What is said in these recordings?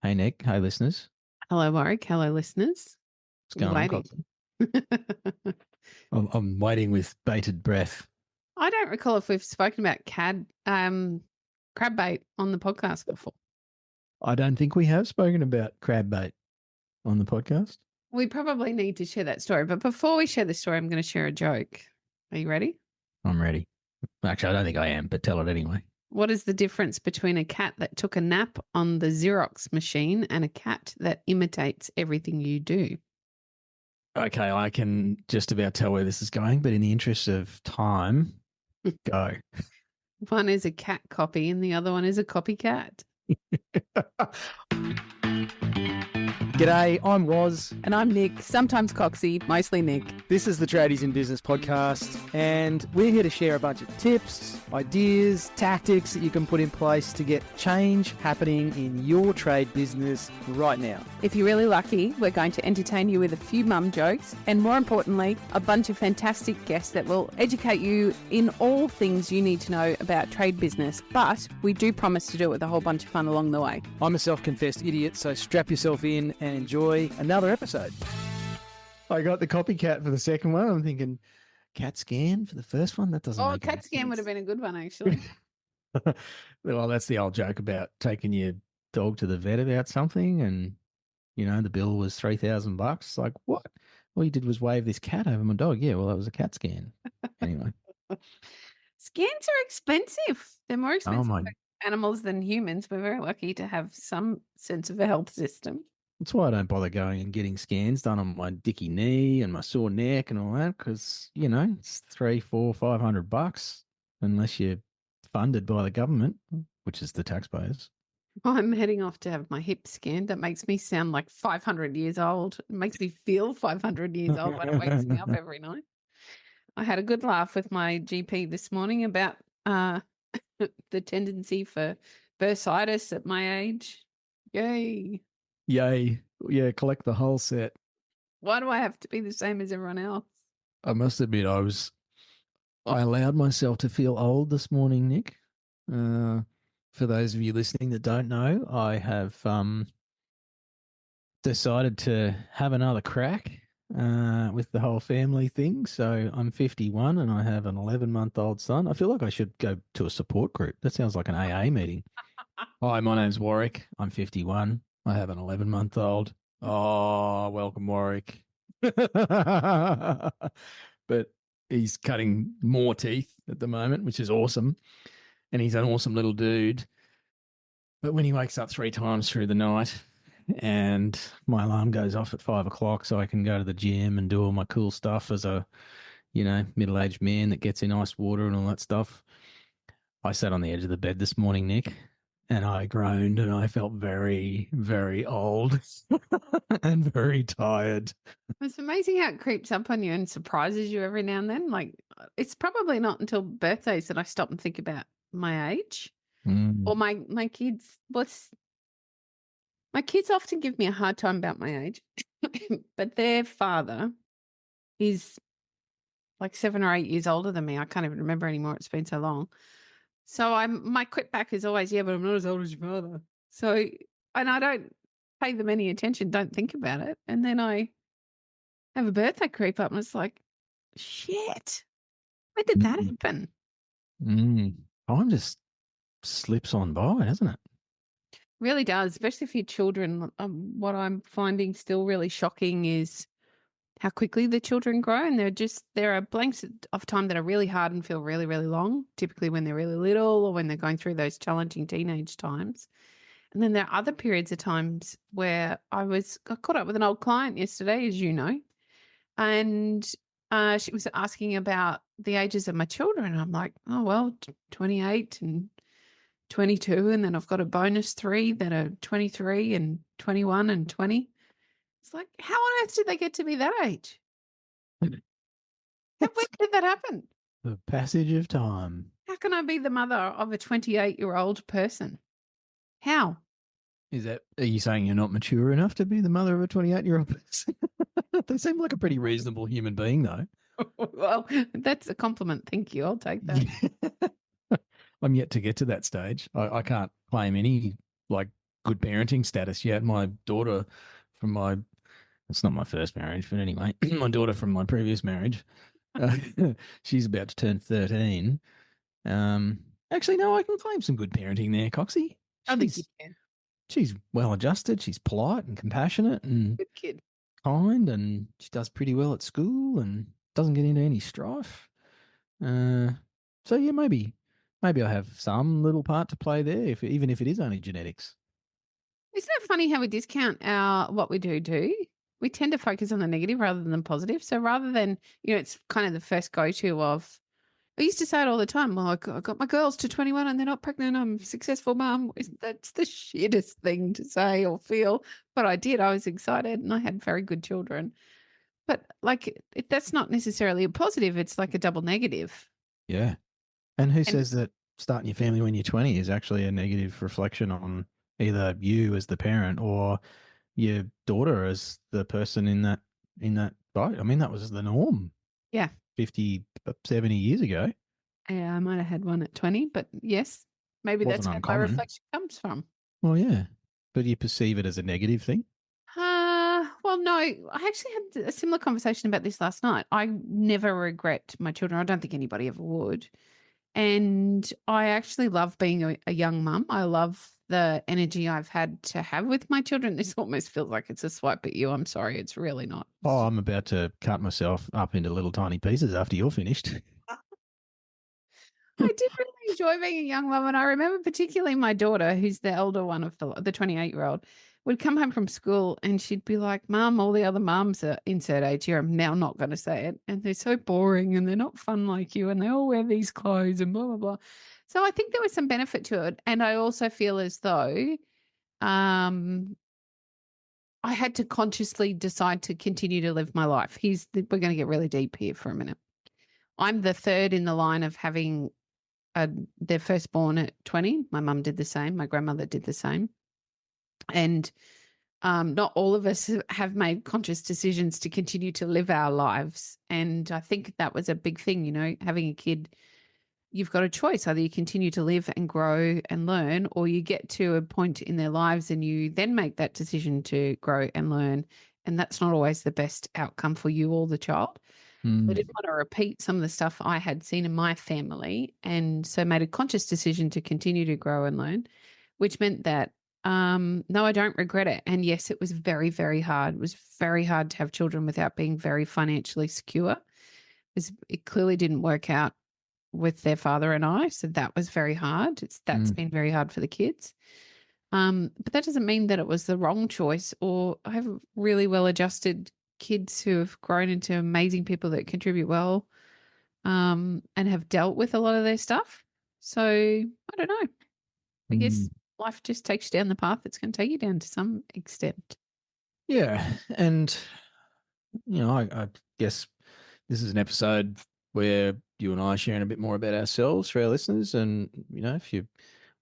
Hey, Nick. Hey, listeners. Hello, Warwick. Hello, listeners. What's going on, Waiting. Coxie? I'm waiting with bated breath. I don't recall if we've spoken about crab bait on the podcast before. I don't think we have spoken about crab bait on the podcast. We probably need to share that story. But before we share the story, I'm going to share a joke. Are you ready? I'm ready. Actually, I don't think I am, but tell it anyway. What is the difference between a cat that took a nap on the Xerox machine and a cat that imitates everything you do? Okay, I can just about tell where this is going, but in the interest of time, go. One is a cat copy and the other one is a copycat. G'day, I'm Waz. And I'm Nick, sometimes Coxie, mostly Nick. This is the Tradies in Business podcast, and we're here to share a bunch of tips, ideas, tactics that you can put in place to get change happening in your trade business right now. If you're really lucky, we're going to entertain you with a few mum jokes, and more importantly, a bunch of fantastic guests that will educate you in all things you need to know about trade business. But we do promise to do it with a whole bunch of fun along the way. I'm a self-confessed idiot, so strap yourself in and enjoy another episode. I got the copycat for the second one. I'm thinking cat scan for the first one. That doesn't. Oh, make cat any scan sense. would have been a good one, actually. Well, that's the old joke about taking your dog to the vet about something, and the bill was $3,000. Like, what? All you did was wave this cat over my dog. Yeah, well, that was a cat scan. Anyway. Scans are expensive. They're more expensive my! for animals than humans. We're very lucky to have some sense of a health system. That's why I don't bother going and getting scans done on my dicky knee and my sore neck and all that, because it's $300, $400, $500 unless you're funded by the government, which is the taxpayers. I'm heading off to have my hip scanned. That makes me sound like 500 years old. It makes me feel 500 years old when it wakes me up every night. I had a good laugh with my GP this morning about the tendency for bursitis at my age. Yay. Yay. Yeah, collect the whole set. Why do I have to be the same as everyone else? I must admit, I allowed myself to feel old this morning, Nick. For those of you listening that don't know, I have decided to have another crack with the whole family thing. So I'm 51 and I have an 11-month-old son. I feel like I should go to a support group. That sounds like an AA meeting. Hi, my name's Warwick. I'm 51. I have an 11-month-old. Oh, welcome, Warwick. But he's cutting more teeth at the moment, which is awesome. And he's an awesome little dude. But when he wakes up 3 times through the night and my alarm goes off at 5 o'clock so I can go to the gym and do all my cool stuff as a, middle-aged man that gets in ice water and all that stuff, I sat on the edge of the bed this morning, Nick, and I groaned and I felt very, very old and very tired. It's amazing how it creeps up on you and surprises you every now and then. Like, it's probably not until birthdays that I stop and think about my age or my kids. My kids often give me a hard time about my age, but their father is like 7 or 8 years older than me. I can't even remember anymore. It's been so long. So my quip back is always, yeah, but I'm not as old as your father. So, and I don't pay them any attention, don't think about it. And then I have a birthday creep up and it's like, shit, when did that happen? Time just slips on by, doesn't it? Really does, especially for your children. What I'm finding still really shocking is how quickly the children grow, and there are blanks of time that are really hard and feel really, really long, typically when they're really little or when they're going through those challenging teenage times. And then there are other periods of times where I got caught up with an old client yesterday, as you know, and she was asking about the ages of my children. I'm like, oh, well, 28 and 22, and then I've got a bonus 3 that are 23 and 21 and 20. It's like, how on earth did they get to be that age? When did that happen? The passage of time. How can I be the mother of a 28-year-old person? How? Are you saying you're not mature enough to be the mother of a 28-year-old person? They seem like a pretty reasonable human being, though. Well, that's a compliment. Thank you. I'll take that. I'm yet to get to that stage. I can't claim any good parenting status yet. My daughter from my, it's not my first marriage, but anyway, my daughter from my previous marriage, uh, she's about to turn 13. Actually, no, I can claim some good parenting there, Coxie. I think you She's can. she's well adjusted. She's polite and compassionate and Good kid. kind, and she does pretty well at school and doesn't get into any strife. Uh, so yeah, maybe I have some little part to play there, even if it is only genetics. Isn't it funny how we discount our what we do? We tend to focus on the negative rather than the positive. So rather than, it's kind of the first go-to of, I used to say it all the time. Well, I got my girls to 21 and they're not pregnant. I'm a successful mum. That's the shittest thing to say or feel. But I did. I was excited and I had very good children. But like, that's not necessarily a positive. It's like a double negative. Yeah. And who And says that starting your family when you're 20 is actually a negative reflection on either you as the parent or your daughter as the person in that boat? I mean, that was the norm. Yeah. 50, 70 years ago. yeah, I might have had one at 20, but yes, maybe that's Wasn't where my uncommon. reflection comes from. Well, yeah. But you perceive it as a negative thing? Well, no, I actually had a similar conversation about this last night. I never regret my children. I don't think anybody ever would. And I actually love being a young mum. I love the energy I've had to have with my children. This almost feels like it's a swipe at you. I'm sorry. It's really not. Oh, I'm about to cut myself up into little tiny pieces after you're finished. I did really enjoy being a young mum. And I remember particularly my daughter, who's the elder one of the 28-year-old, would come home from school and she'd be like, Mum, all the other mums are insert age here. I'm now not going to say it. And they're so boring and they're not fun like you. And they all wear these clothes and blah, blah, blah. So I think there was some benefit to it. And I also feel as though I had to consciously decide to continue to live my life. We're going to get really deep here for a minute. I'm the third in the line of having their firstborn at 20. My mum did the same. My grandmother did the same. And not all of us have made conscious decisions to continue to live our lives. And I think that was a big thing, having a kid, you've got a choice. Either you continue to live and grow and learn, or you get to a point in their lives and you then make that decision to grow and learn. And that's not always the best outcome for you or the child. I didn't want to repeat some of the stuff I had seen in my family, and so made a conscious decision to continue to grow and learn, which meant that no, I don't regret it. And yes, it was very, very hard. It was very hard to have children without being very financially secure. It clearly didn't work out with their father and I, so that was very hard. That's been very hard for the kids. But that doesn't mean that it was the wrong choice. Or I have really well adjusted kids who have grown into amazing people that contribute well, and have dealt with a lot of their stuff. So I don't know. I guess life just takes you down the path it's going to take you down to some extent. Yeah. And, I guess this is an episode where you and I are sharing a bit more about ourselves for our listeners. And, if you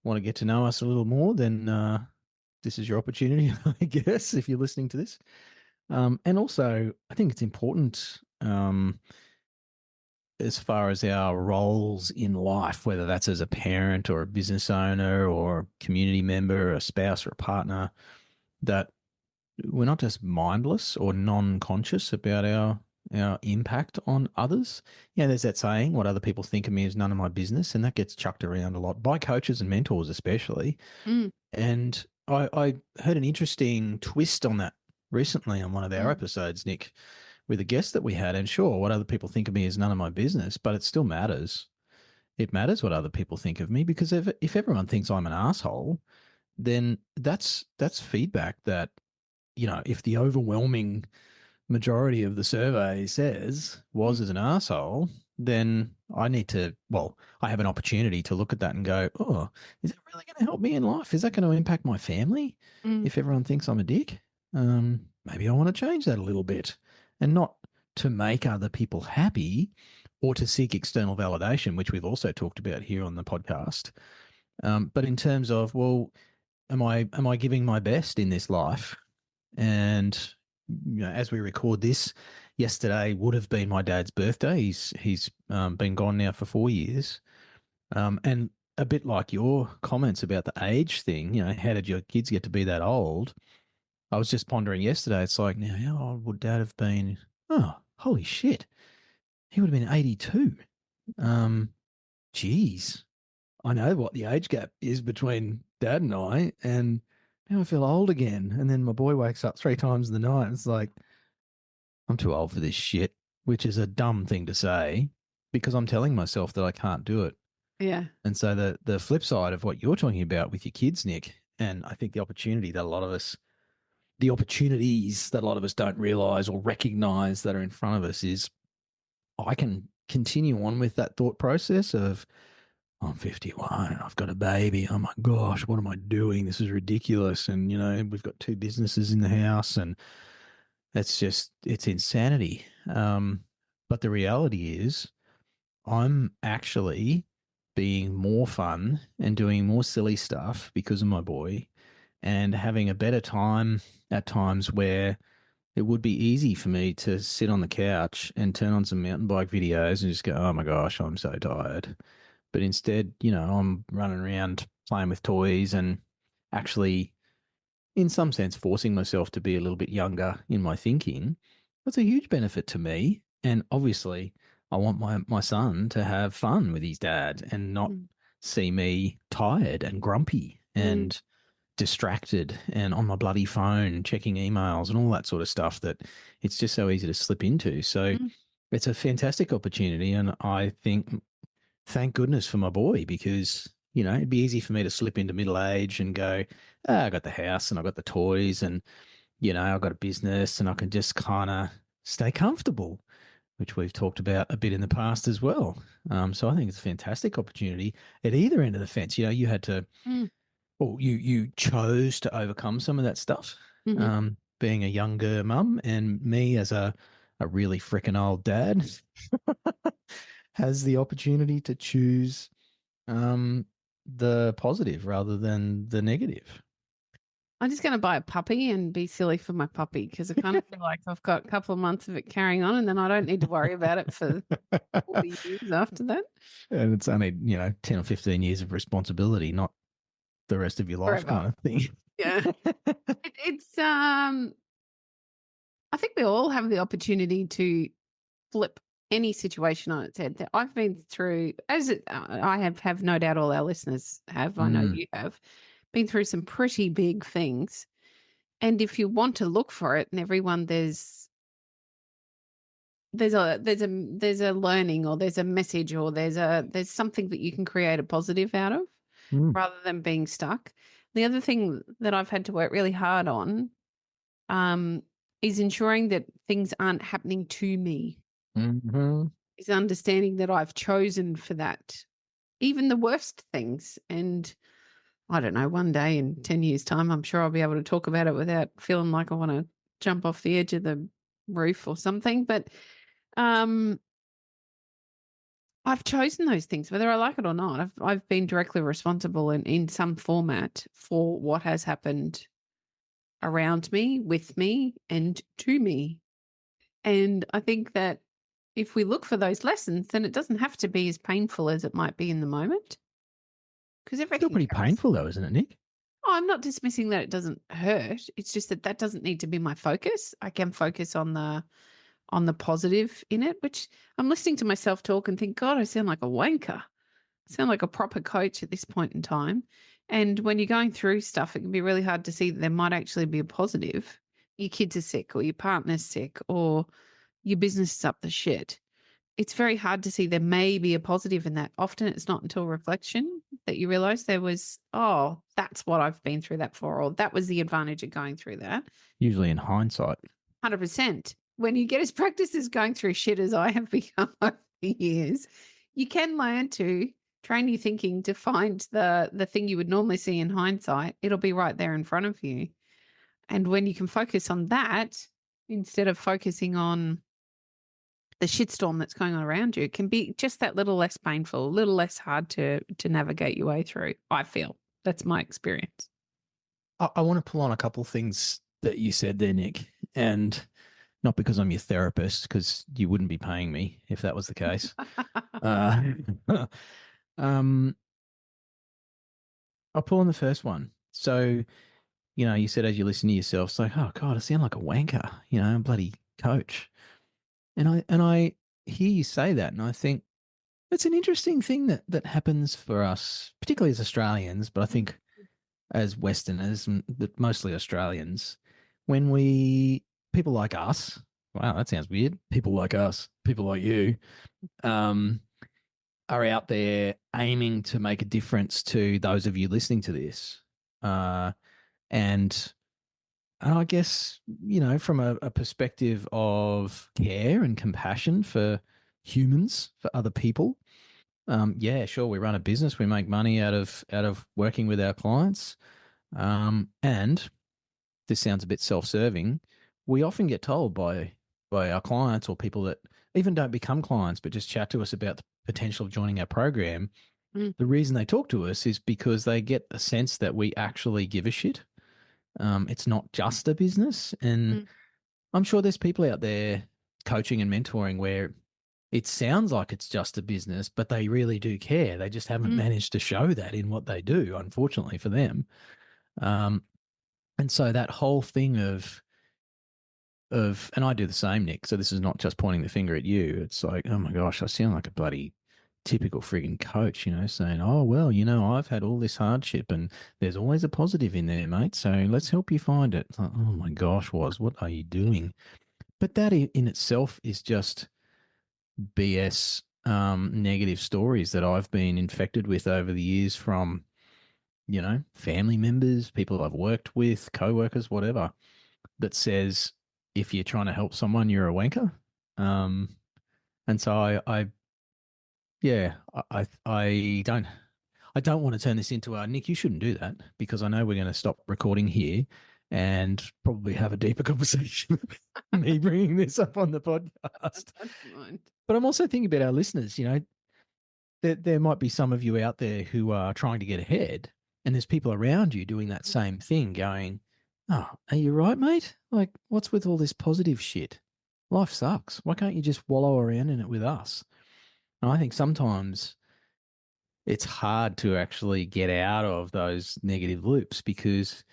want to get to know us a little more, then this is your opportunity, I guess, if you're listening to this. And also, I think it's important as far as our roles in life, whether that's as a parent or a business owner or a community member, a spouse or a partner, that we're not just mindless or non-conscious about our impact on others. There's that saying, what other people think of me is none of my business, and that gets chucked around a lot by coaches and mentors especially. And I heard an interesting twist on that recently on one of our episodes, Nick, with a guest that we had. And sure, what other people think of me is none of my business, but it still matters. It matters what other people think of me, because if everyone thinks I'm an asshole, then that's feedback that, if the overwhelming majority of the survey says Waz is an asshole, then I have an opportunity to look at that and go, oh, is that really going to help me in life? Is that going to impact my family if everyone thinks I'm a dick? Maybe I want to change that a little bit, and not to make other people happy or to seek external validation, which we've also talked about here on the podcast. But in terms of, well, am I giving my best in this life? And as we record this, yesterday would have been my dad's birthday. He's been gone now for 4 years. And a bit like your comments about the age thing, how did your kids get to be that old? I was just pondering yesterday. It's like, now, how old would Dad have been? Oh, holy shit. He would have been 82. Geez. I know what the age gap is between Dad and I, and now I feel old again. And then my boy wakes up 3 times in the night. It's like, I'm too old for this shit, which is a dumb thing to say because I'm telling myself that I can't do it. Yeah. And so the flip side of what you're talking about with your kids, Nick, and I think the opportunities that a lot of us don't realize or recognize that are in front of us is I can continue on with that thought process of, I'm 51, I've got a baby. Oh my gosh, what am I doing? This is ridiculous. And, we've got 2 businesses in the house and it's insanity. But the reality is I'm actually being more fun and doing more silly stuff because of my boy and having a better time at times where it would be easy for me to sit on the couch and turn on some mountain bike videos and just go, oh my gosh, I'm so tired. But instead, I'm running around playing with toys and actually, in some sense, forcing myself to be a little bit younger in my thinking. That's a huge benefit to me. And obviously, I want my son to have fun with his dad and not see me tired and grumpy and distracted and on my bloody phone checking emails and all that sort of stuff that it's just so easy to slip into. So it's a fantastic opportunity. And I think, thank goodness for my boy, because, it'd be easy for me to slip into middle age and go, I got the house and I got the toys and, I've got a business and I can just kind of stay comfortable, which we've talked about a bit in the past as well. So I think it's a fantastic opportunity at either end of the fence. You had to, well, you chose to overcome some of that stuff, being a younger mum, and me as a really freaking old dad has the opportunity to choose the positive rather than the negative. I'm just going to buy a puppy and be silly for my puppy because I kind of feel like I've got a couple of months of it carrying on and then I don't need to worry about it for 40 years after that. And it's only, 10 or 15 years of responsibility, not the rest of your life Forever. kind of thing. Yeah. It's I think we all have the opportunity to flip any situation on its head. I've been through, I have no doubt all our listeners have, I know you have, been through some pretty big things. And if you want to look for it, and everyone there's a learning, or there's a message, or there's something that you can create a positive out of rather than being stuck. The other thing that I've had to work really hard on is ensuring that things aren't happening to me. Is understanding that I've chosen for that, even the worst things. And I don't know, one day in 10 years' time, I'm sure I'll be able to talk about it without feeling like I want to jump off the edge of the roof or something. But I've chosen those things, whether I like it or not. I've been directly responsible in some format for what has happened around me, with me, and to me. And I think that if we look for those lessons, then it doesn't have to be as painful as it might be in the moment. Because everything Still pretty painful though, isn't it, Nick? Oh, I'm not dismissing that it doesn't hurt. It's just that doesn't need to be my focus. I can focus on the positive in it, which I'm listening to myself talk and think, God, I sound like a wanker. I sound like a proper coach at this point in time. And when you're going through stuff, it can be really hard to see that there might actually be a positive. Your kids are sick, or your partner's sick, or your business is up the shit. It's very hard to see there may be a positive in that. Often it's not until reflection that you realize there was, oh, that's what I've been through that for, or that was the advantage of going through that. Usually in hindsight. 100%. When you get as practiced as going through shit as I have become over the years, you can learn to train your thinking to find the thing you would normally see in hindsight. It'll be right there in front of you. And when you can focus on that instead of focusing on the shitstorm that's going on around you, it can be just that little less painful, a little less hard to navigate your way through. I feel that's my experience. I want to pull on a couple of things that you said there, Nick, and not because I'm your therapist, because you wouldn't be paying me if that was the case. I'll pull on the first one. So, you said as you listen to yourself, it's like, oh God, I sound like a wanker, bloody coach. And I hear you say that, and I think it's an interesting thing that happens for us, particularly as Australians, but I think as Westerners, but mostly Australians, when people like us, wow, that sounds weird. People like us, people like you, um, are out there aiming to make a difference to those of you listening to this. And I guess, from a perspective of care and compassion for humans, for other people, yeah, sure, we run a business, we make money out of working with our clients. And this sounds a bit self-serving. We often get told by our clients or people that even don't become clients, but just chat to us about the potential of joining our program. The reason they talk to us is because they get a sense that we actually give a shit. It's not just a business. And I'm sure there's people out there coaching and mentoring where it sounds like it's just a business, but they really do care. They just haven't managed to show that in what they do, unfortunately for them. And so that whole thing of, and I do the same, Nick. So this is not just pointing the finger at you. It's like, oh my gosh, I sound like a bloody typical frigging coach, saying, oh, well, I've had all this hardship and there's always a positive in there, mate. So let's help you find it. It's like, oh my gosh, Waz, what are you doing? But that in itself is just BS, negative stories that I've been infected with over the years from, family members, people I've worked with, co-workers, whatever, that says if you're trying to help someone, you're a wanker. And so I don't want to turn this into a Nick, you shouldn't do that, because I know we're going to stop recording here and probably have a deeper conversation about me bringing this up on the podcast. But I'm also thinking about our listeners, there might be some of you out there who are trying to get ahead, and there's people around you doing that same thing going, oh, are you right, mate? Like, what's with all this positive shit? Life sucks. Why can't you just wallow around in it with us? And I think sometimes it's hard to actually get out of those negative loops because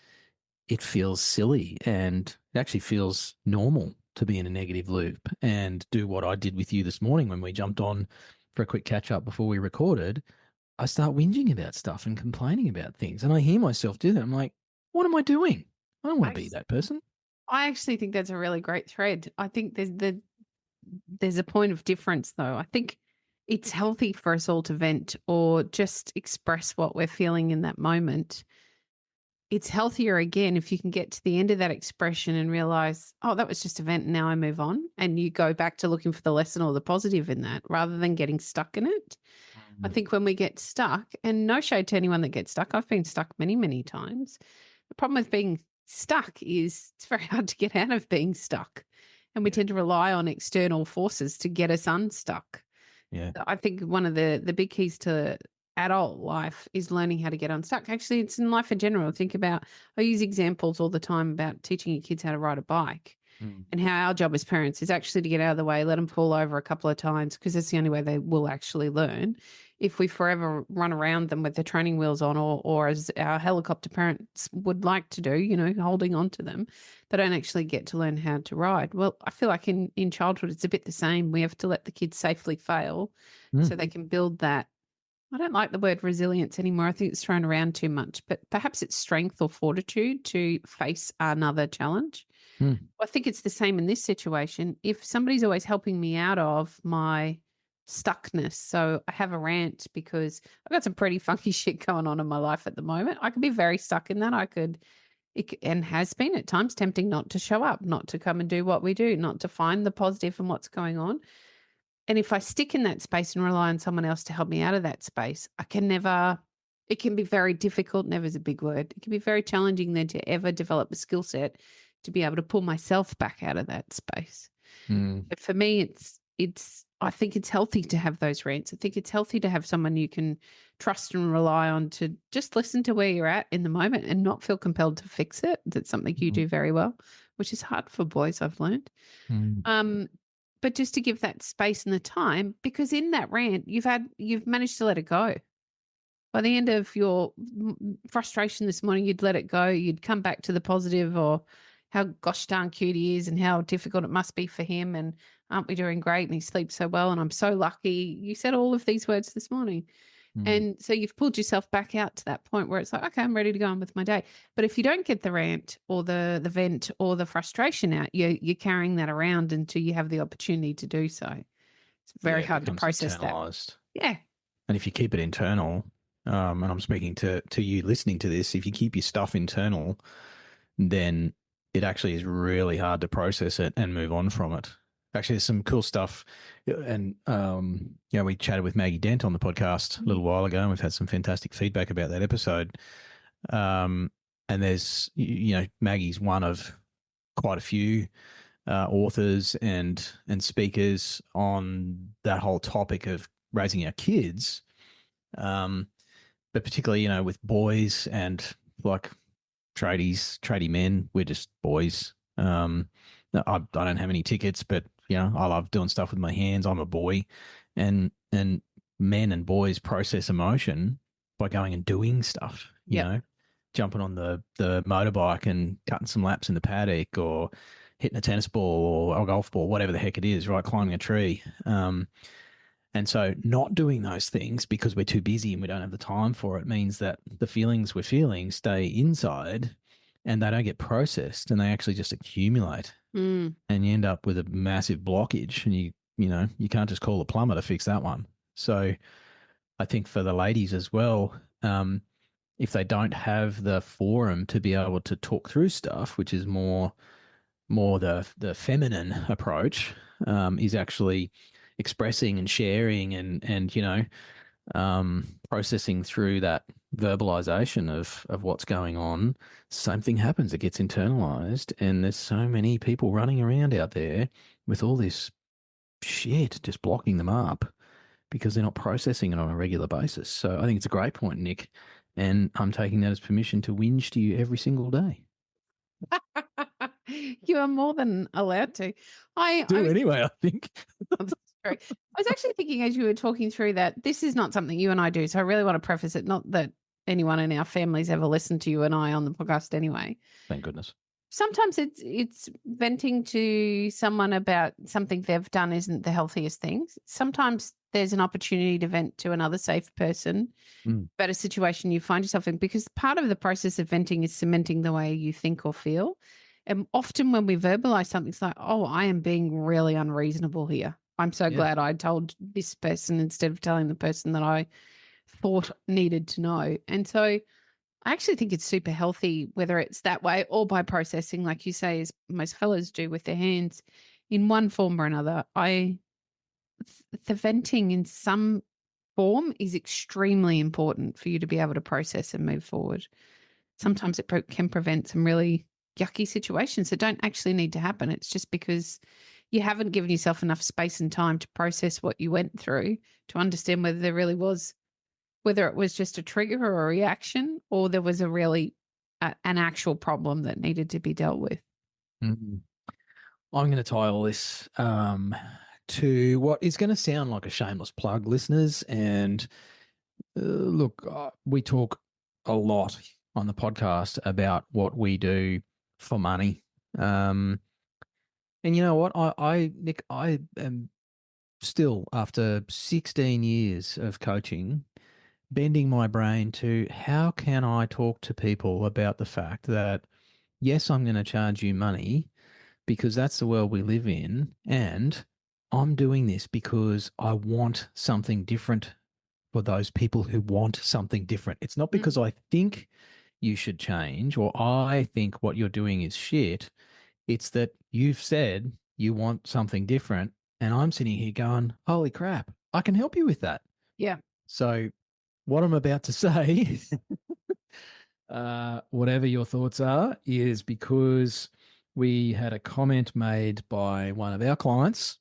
it feels silly, and it actually feels normal to be in a negative loop and do what I did with you this morning when we jumped on for a quick catch up before we recorded. I start whinging about stuff and complaining about things, and I hear myself do that. I'm like, what am I doing? I don't want to be that person. I actually think that's a really great thread. I think there's a point of difference, though. I think it's healthy for us all to vent or just express what we're feeling in that moment. It's healthier, again, if you can get to the end of that expression and realize, oh, that was just a vent and now I move on. And you go back to looking for the lesson or the positive in that rather than getting stuck in it. I think when we get stuck, and no shade to anyone that gets stuck, I've been stuck many, many times. The problem with being stuck is it's very hard to get out of being stuck. And we tend to rely on external forces to get us unstuck. Yeah. I think one of the big keys to adult life is learning how to get unstuck. Actually, it's in life in general. Think about, I use examples all the time about teaching your kids how to ride a bike. And how our job as parents is actually to get out of the way, let them fall over a couple of times, because that's the only way they will actually learn. If we forever run around them with the training wheels on, or as our helicopter parents would like to do, holding on to them, they don't actually get to learn how to ride. Well, I feel like in childhood, it's a bit the same. We have to let the kids safely fail so they can build that. I don't like the word resilience anymore. I think it's thrown around too much, but perhaps it's strength or fortitude to face another challenge. I think it's the same in this situation. If somebody's always helping me out of my stuckness, so I have a rant because I've got some pretty funky shit going on in my life at the moment. I could be very stuck in that. And has been at times tempting not to show up, not to come and do what we do, not to find the positive in what's going on. And if I stick in that space and rely on someone else to help me out of that space, it can be very difficult. Never is a big word. It can be very challenging then to ever develop a skill set to be able to pull myself back out of that space. But for me, I think it's healthy to have those rants. I think it's healthy to have someone you can trust and rely on to just listen to where you're at in the moment and not feel compelled to fix it. That's something you do very well, which is hard for boys, I've learned. But just to give that space and the time, because in that rant, you've managed to let it go. by the end of your frustration this morning, you'd let it go. You'd come back to the positive, or how gosh darn cute he is and how difficult it must be for him. And aren't we doing great? And he sleeps so well. And I'm so lucky. You said all of these words this morning. And so you've pulled yourself back out to that point where it's like, okay, I'm ready to go on with my day. But if you don't get the rant or the vent or the frustration out, you're carrying that around until you have the opportunity to do so. It's very it hard to becomes process that. internalized. Yeah. And if you keep it internal, and I'm speaking to you listening to this, if you keep your stuff internal, then it actually is really hard to process it and move on from it. Actually, there's some cool stuff. And, we chatted with Maggie Dent on the podcast a little while ago, and we've had some fantastic feedback about that episode. And there's, Maggie's one of quite a few authors and speakers on that whole topic of raising our kids. But particularly, with boys and like tradie men, we're just boys. I don't have any tickets, but I love doing stuff with my hands. I'm a boy, and men and boys process emotion by going and doing stuff. Jumping on the motorbike and cutting some laps in the paddock, or hitting a tennis ball or a golf ball, whatever the heck it is, right? Climbing a tree. And so not doing those things because we're too busy and we don't have the time for it means that the feelings we're feeling stay inside and they don't get processed and they actually just accumulate. And you end up with a massive blockage, and you can't just call a plumber to fix that one. So I think for the ladies as well, if they don't have the forum to be able to talk through stuff, which is more the feminine approach, is actually expressing and sharing and processing through that verbalization of what's going on. Same thing happens. It gets internalized, and there's so many people running around out there with all this shit just blocking them up because they're not processing it on a regular basis. So I think it's a great point, Nick, and I'm taking that as permission to whinge to you every single day. You are more than allowed to. I was, Anyway, I think. That's true. I was actually thinking as you were talking through that this is not something you and I do. So I really want to preface it, not that anyone in our families ever listened to you and I on the podcast anyway. Thank goodness. Sometimes it's venting to someone about something they've done isn't the healthiest thing. Sometimes there's an opportunity to vent to another safe person about a situation you find yourself in, because part of the process of venting is cementing the way you think or feel. And often when we verbalize something, it's like, oh, I am being really unreasonable here. I'm so glad I told this person instead of telling the person that I thought needed to know. And so I actually think it's super healthy, whether it's that way or by processing, like you say, as most fellas do with their hands in one form or another. The venting in some form is extremely important for you to be able to process and move forward. Sometimes it can prevent some really yucky situations that don't actually need to happen. It's just because you haven't given yourself enough space and time to process what you went through to understand whether there really was, whether it was just a trigger or a reaction, or there was a really an actual problem that needed to be dealt with. I'm going to tie all this to what is going to sound like a shameless plug, listeners. And look, we talk a lot on the podcast about what we do for money. And you know what? Nick, I am still, after 16 years of coaching, bending my brain to how can I talk to people about the fact that, yes, I'm going to charge you money because that's the world we live in, and I'm doing this because I want something different for those people who want something different. It's not because I think you should change or I think what you're doing is shit. It's that you've said you want something different, and I'm sitting here going, holy crap, I can help you with that. Yeah. So what I'm about to say, whatever your thoughts are, is because we had a comment made by one of our clients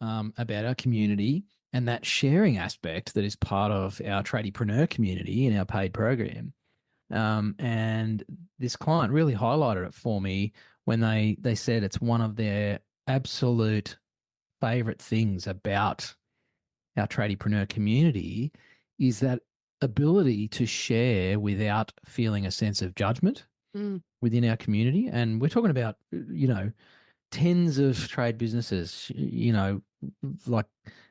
about our community and that sharing aspect that is part of our tradiepreneur community in our paid program. And this client really highlighted it for me when they said it's one of their absolute favorite things about our tradiepreneur community is that ability to share without feeling a sense of judgment Mm. within our community. And we're talking about, tens of trade businesses, like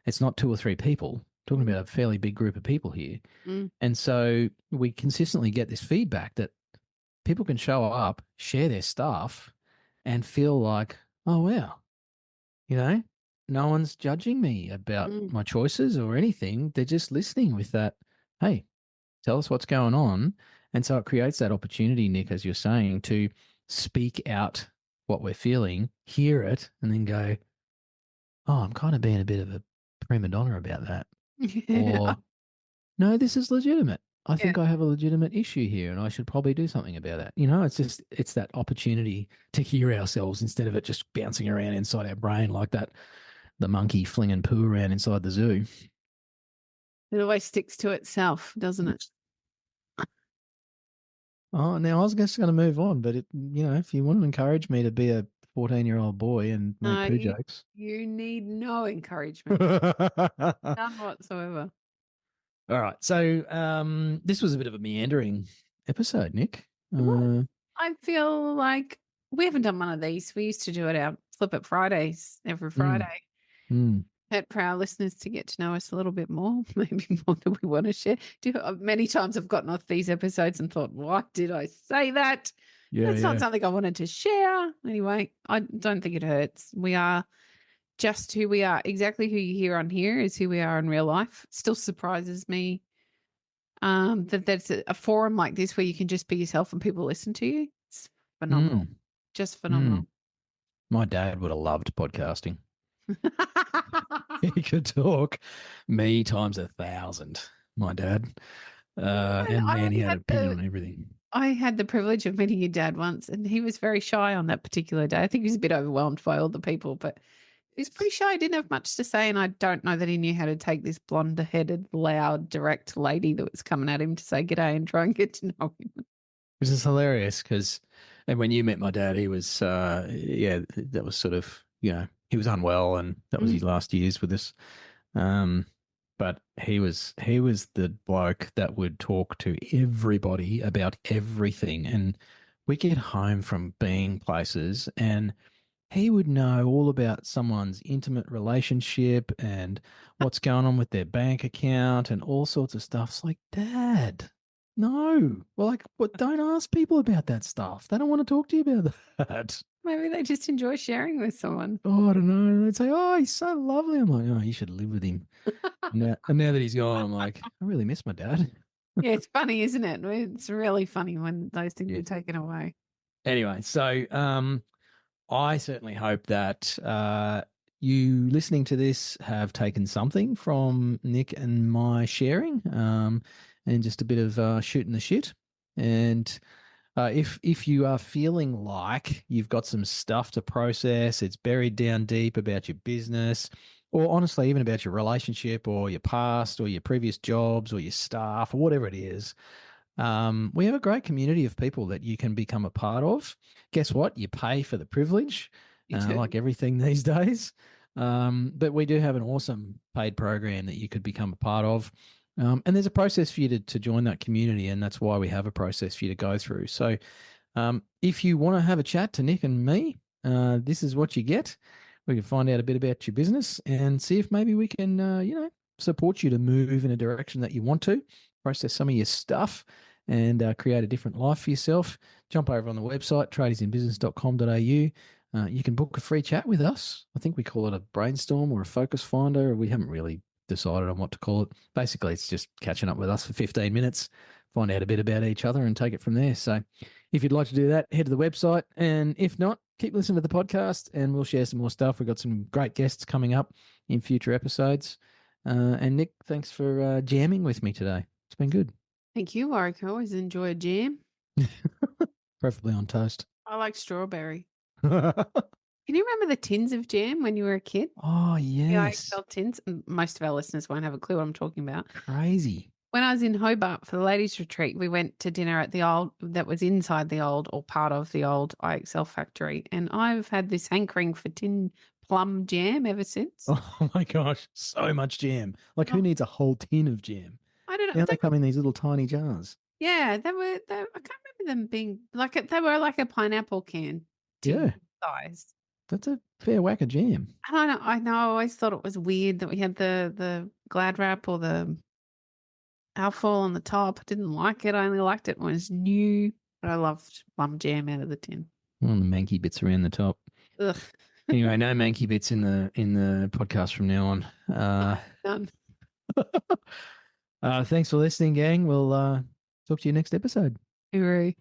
it's not two or three people, talking about a fairly big group of people here. Mm. And so we consistently get this feedback that people can show up, share their stuff, and feel like, oh, wow, no one's judging me about Mm. my choices or anything. They're just listening with that, hey, tell us what's going on. And so it creates that opportunity, Nick, as you're saying, to speak out what we're feeling, hear it, and then go, oh, I'm kind of being a bit of a prima donna about that. Or, no, this is legitimate. I Yeah. think I have a legitimate issue here and I should probably do something about that. It's that opportunity to hear ourselves instead of it just bouncing around inside our brain like the monkey flinging poo around inside the zoo. It always sticks to itself, doesn't it? Oh, now I was just going to move on, but if you want to encourage me to be a 14-year-old boy and make poo you, jokes. you need no encouragement, none whatsoever. All right. So this was a bit of a meandering episode, Nick. I feel like we haven't done one of these. We used to do it our Flip It Fridays every Friday. For our listeners to get to know us a little bit more, maybe more than we want to share. Many times I've gotten off these episodes and thought, why did I say that? That's not something I wanted to share. Anyway, I don't think it hurts. We are just who we are. Exactly who you hear on here is who we are in real life. Still surprises me that there's a forum like this where you can just be yourself and people listen to you. It's phenomenal. Just phenomenal. My dad would have loved podcasting. He could talk me times 1,000, my dad. And man, he had an opinion on everything. I had the privilege of meeting your dad once, and he was very shy on that particular day. I think he was a bit overwhelmed by all the people, but he was pretty shy. He didn't have much to say, and I don't know that he knew how to take this blonde-headed, loud, direct lady that was coming at him to say g'day and try and get to know him. Which is hilarious because, and when you met my dad, he was, that was sort of, he was unwell and that was his last years with us. But he was the bloke that would talk to everybody about everything. And we get home from being places and he would know all about someone's intimate relationship and what's going on with their bank account and all sorts of stuff. It's like, Dad, no. Well, but don't ask people about that stuff. They don't want to talk to you about that. Maybe they just enjoy sharing with someone. Oh, I don't know. They'd say, oh, he's so lovely. I'm like, oh, you should live with him. And now that he's gone, I'm like, I really miss my dad. Yeah, it's funny, isn't it? It's really funny when those things are taken away. Anyway, so I certainly hope that you listening to this have taken something from Nick and my sharing and just a bit of shooting the shit. And if you are feeling like you've got some stuff to process, it's buried down deep about your business, or honestly, even about your relationship or your past or your previous jobs or your staff or whatever it is, we have a great community of people that you can become a part of. Guess what? You pay for the privilege, like everything these days. But we do have an awesome paid program that you could become a part of. And there's a process for you to join that community, and that's why we have a process for you to go through. So if you want to have a chat to Nick and me, this is what you get. We can find out a bit about your business and see if maybe we can, support you to move in a direction that you want to, process some of your stuff and create a different life for yourself. Jump over on the website, tradiesinbusiness.com.au. You can book a free chat with us. I think we call it a brainstorm or a focus finder. We haven't really decided on what to call it. Basically, it's just catching up with us for 15 minutes, find out a bit about each other and take it from there. So if you'd like to do that, head to the website. And if not, keep listening to the podcast and we'll share some more stuff. We've got some great guests coming up in future episodes. And Nick, thanks for jamming with me today. It's been good. Thank you, Warwick. I always enjoy a jam. Preferably on toast. I like strawberry. Can you remember the tins of jam when you were a kid? Oh, The yes. IXL tins. Most of our listeners won't have a clue what I'm talking about. Crazy. When I was in Hobart for the ladies' retreat, we went to dinner at the old, that was inside the old or part of the old IXL factory. And I've had this hankering for tin plum jam ever since. Oh, my gosh. So much jam. Like, who needs a whole tin of jam? I don't know. Now they come in these little tiny jars. Yeah, they were. I can't remember them being they were like a pineapple can Yeah. tin size. That's a fair whack of jam. I don't know. I know. I always thought it was weird that we had the Glad wrap or the Alfoil on the top. I didn't like it. I only liked it when it was new. But I loved mum jam out of the tin. Oh, the manky bits around the top. Ugh. Anyway, no manky bits in the podcast from now on. Done. Thanks for listening, gang. We'll talk to you next episode. Hooroo.